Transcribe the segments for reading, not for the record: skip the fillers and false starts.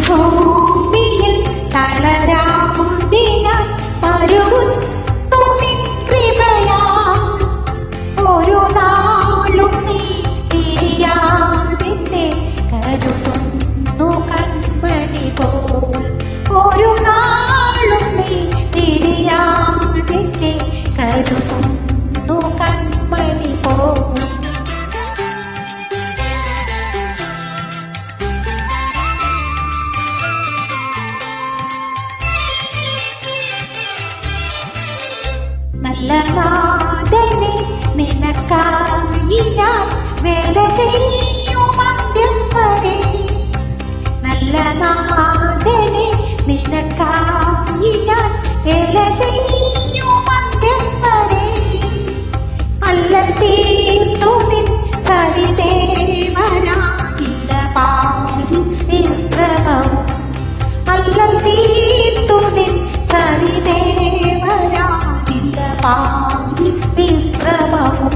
ഭൂമിയിൽ തളരാതിനാൻ പരുവുന്നു നിൻ കൃപയാ. ഒരു നാളും നീ തിരിയാതിന്നെ കരുതുന്നു കൺമണി പോൽ. ഒരു നാളും നീ തിരിയാതിന്നെ കരുതുന്നു കൺമണി പോൽ. നല്ല നാഥനെ നിനക്കായി ഞാൻ വേല ചെയ്യും അന്ത്യം വരെ. നല്ല നാഥനെ നിനക്കായി ഞാൻ വേല ചെയ്യും അന്ത്യം വരെ. അല്ലൽ തീർത്തു നിൻ സരിദേവരാകില്ല പാരി വിശ്രമവും. അല്ലൽ തീർത്തു നിൻ സരിദേവരാകില്ല പാരി വിശ്രമവും.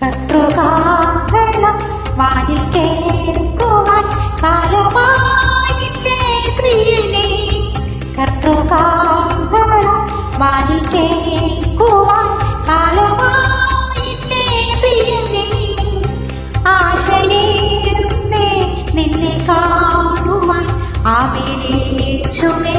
കർത്തൃകാഹളം വാനിൽ കേൾക്കുവാൻ കാലമായിട്ടേ പ്രിയനേ. കർത്തൃകാഹളം വാനിൽ കേൾക്കുവാൻ കാലമായിട്ടേ പ്രിയനേ. ആശയേറുന്നേ നിന്നെ കാണുവാൻ ആമേൻ യേശുവേ.